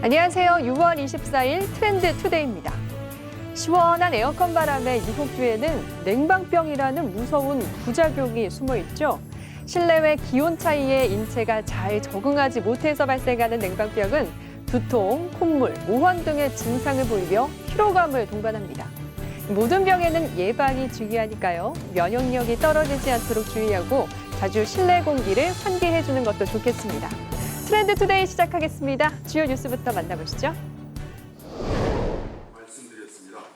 안녕하세요. 6월 24일 트렌드 투데이입니다. 시원한 에어컨 바람의 유혹주에는 냉방병이라는 무서운 부작용이 숨어 있죠. 실내외 기온 차이에 인체가 잘 적응하지 못해서 발생하는 냉방병은 두통, 콧물, 모환 등의 증상을 보이며 피로감을 동반합니다. 모든 병에는 예방이 중요하니까요. 면역력이 떨어지지 않도록 주의하고 자주 실내 공기를 환기해주는 것도 좋겠습니다. 트렌드 투데이 시작하겠습니다. 주요 뉴스부터 만나보시죠.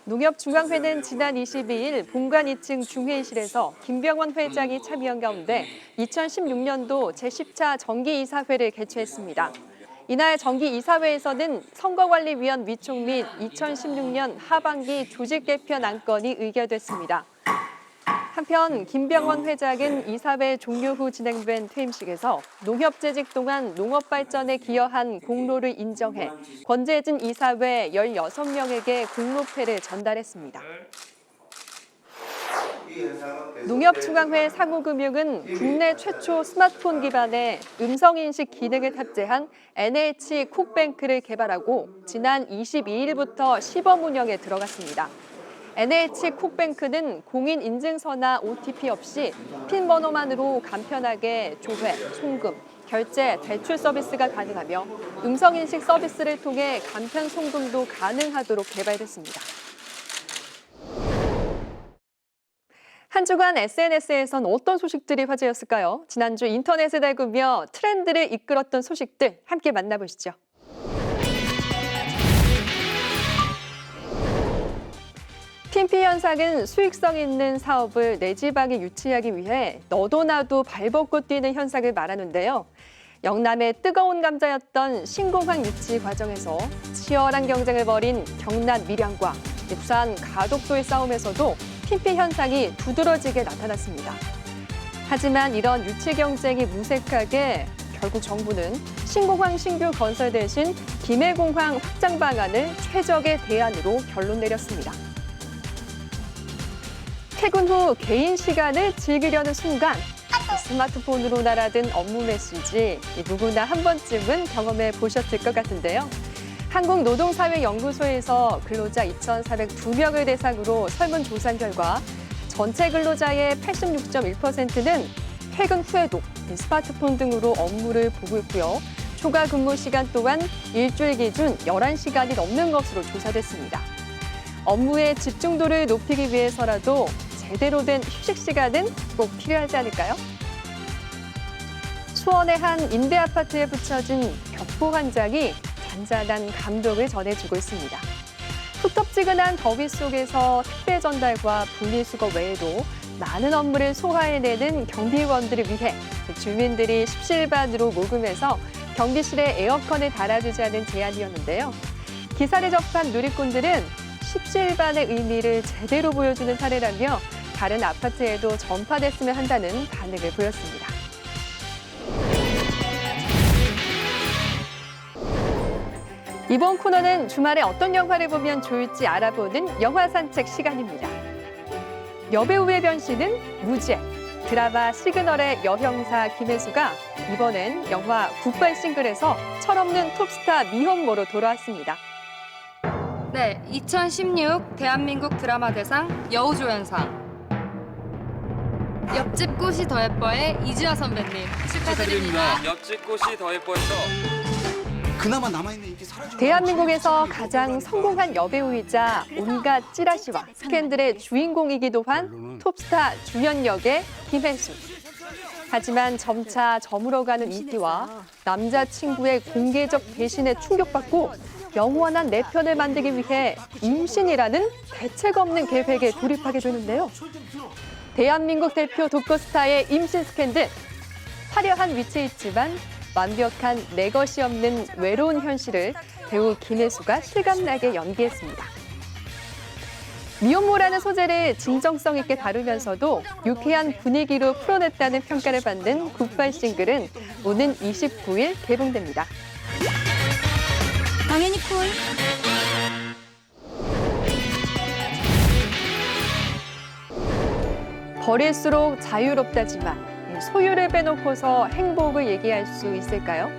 농협중앙회는 지난 22일 본관 2층 중회의실에서 김병원 회장이 참여한 가운데 2016년도 제10차 정기이사회를 개최했습니다. 이날 정기이사회에서는 선거관리위원 위촉 및 2016년 하반기 조직 개편 안건이 의결됐습니다. 한편 김병원 회장은 이사회 종료 후 진행된 퇴임식에서 농협 재직 동안 농업 발전에 기여한 공로를 인정해 권재진 이사회 16명에게 공로패를 전달했습니다. 농협중앙회 상호금융은 국내 최초 스마트폰 기반의 음성인식 기능을 탑재한 NH콕뱅크를 개발하고 지난 22일부터 시범 운영에 들어갔습니다. NH콕뱅크는 공인인증서나 OTP 없이 핀 번호만으로 간편하게 조회, 송금, 결제, 대출 서비스가 가능하며 음성인식 서비스를 통해 간편 송금도 가능하도록 개발됐습니다. 한 주간 SNS에선 어떤 소식들이 화제였을까요? 지난주 인터넷을 달구며 트렌드를 이끌었던 소식들 함께 만나보시죠. 핀피 현상은 수익성 있는 사업을 내 지방에 유치하기 위해 너도 나도 발벗고 뛰는 현상을 말하는데요. 영남의 뜨거운 감자였던 신공항 유치 과정에서 치열한 경쟁을 벌인 경남 밀양과 부산 가덕도의 싸움에서도 핀피 현상이 두드러지게 나타났습니다. 하지만 이런 유치 경쟁이 무색하게 결국 정부는 신공항 신규 건설 대신 김해공항 확장 방안을 최적의 대안으로 결론 내렸습니다. 퇴근 후 개인 시간을 즐기려는 순간 스마트폰으로 날아든 업무 메시지 누구나 한 번쯤은 경험해 보셨을 것 같은데요. 한국노동사회연구소에서 근로자 2,402명을 대상으로 설문조사한 결과 전체 근로자의 86.1%는 퇴근 후에도 스마트폰 등으로 업무를 보고 있고요. 초과 근무 시간 또한 일주일 기준 11시간이 넘는 것으로 조사됐습니다. 업무의 집중도를 높이기 위해서라도 제대로 된 휴식 시간은 꼭 필요하지 않을까요? 수원의 한 임대 아파트에 붙여진 벽보 한 장이 잔잔한 감동을 전해주고 있습니다. 후텁지근한 더위 속에서 택배 전달과 분리수거 외에도 많은 업무를 소화해내는 경비원들을 위해 주민들이 십시일반으로 모금해서 경비실에 에어컨을 달아주자는 제안이었는데요. 기사를 접한 누리꾼들은 십시일반의 의미를 제대로 보여주는 사례라며 다른 아파트에도 전파됐으면 한다는 반응을 보였습니다. 이번 코너는 주말에 어떤 영화를 보면 좋을지 알아보는 영화 산책 시간입니다. 여배우의 변신은 무죄. 드라마 시그널의 여형사 김혜수가 이번엔 영화 굿바이 싱글에서 철없는 톱스타 미혼모로 돌아왔습니다. 네, 2016 대한민국 드라마 대상 여우조연상. 옆집 꽃이 더 예뻐의 이주아 선배님 축하드립니다. 옆집 꽃이 더 예뻐에서 그나마 남아있는 인기 사라지고 대한민국에서 가장 성공한 여배우이자 온갖 찌라시와 스캔들의 주인공이기도 한 톱스타 주연 역의 김혜수. 하지만 점차 저물어가는 인기와 남자친구의 공개적 배신에 충격받고 영원한 내 편을 만들기 위해 임신이라는 대책 없는 계획에 돌입하게 되는데요. 대한민국 대표 독거스타의 임신 스캔들. 화려한 위치에 있지만 완벽한 내 것이 없는 외로운 현실을 배우 김혜수가 실감나게 연기했습니다. 미혼모라는 소재를 진정성 있게 다루면서도 유쾌한 분위기로 풀어냈다는 평가를 받는 굿바이 싱글은 오는 29일 개봉됩니다. 당연히 콜. 버릴수록 자유롭다지만 소유를 빼놓고서 행복을 얘기할 수 있을까요?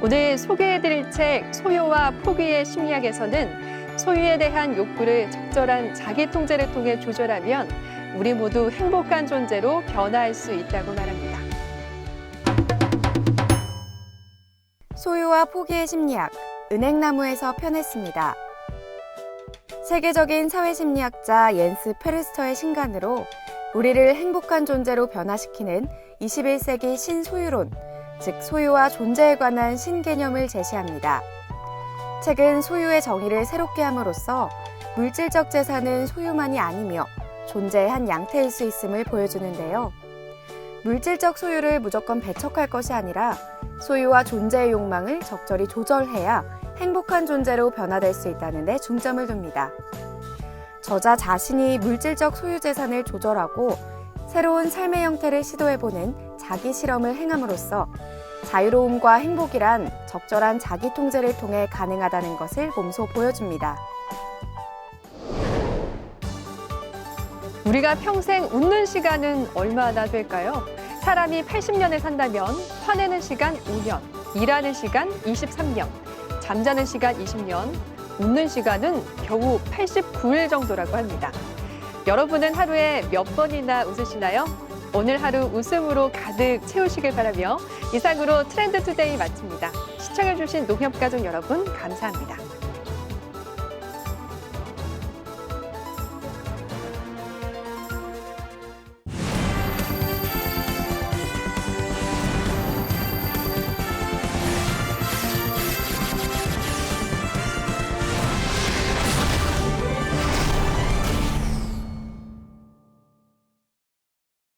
오늘 소개해드릴 책 소유와 포기의 심리학에서는 소유에 대한 욕구를 적절한 자기 통제를 통해 조절하면 우리 모두 행복한 존재로 변화할 수 있다고 말합니다. 소유와 포기의 심리학, 은행나무에서 펴냈습니다. 세계적인 사회심리학자 옌스 페르스터의 신간으로 우리를 행복한 존재로 변화시키는 21세기 신소유론, 즉 소유와 존재에 관한 신개념을 제시합니다. 책은 소유의 정의를 새롭게 함으로써 물질적 재산은 소유만이 아니며 존재의 한 양태일 수 있음을 보여주는데요. 물질적 소유를 무조건 배척할 것이 아니라 소유와 존재의 욕망을 적절히 조절해야 행복한 존재로 변화될 수 있다는 데 중점을 둡니다. 저자 자신이 물질적 소유 재산을 조절하고 새로운 삶의 형태를 시도해보는 자기 실험을 행함으로써 자유로움과 행복이란 적절한 자기 통제를 통해 가능하다는 것을 몸소 보여줍니다. 우리가 평생 웃는 시간은 얼마나 될까요? 사람이 80년을 산다면 화내는 시간 5년, 일하는 시간 23년, 잠자는 시간 20년, 웃는 시간은 겨우 89일 정도라고 합니다. 여러분은 하루에 몇 번이나 웃으시나요? 오늘 하루 웃음으로 가득 채우시길 바라며 이상으로 트렌드 투데이 마칩니다. 시청해주신 농협가족 여러분 감사합니다.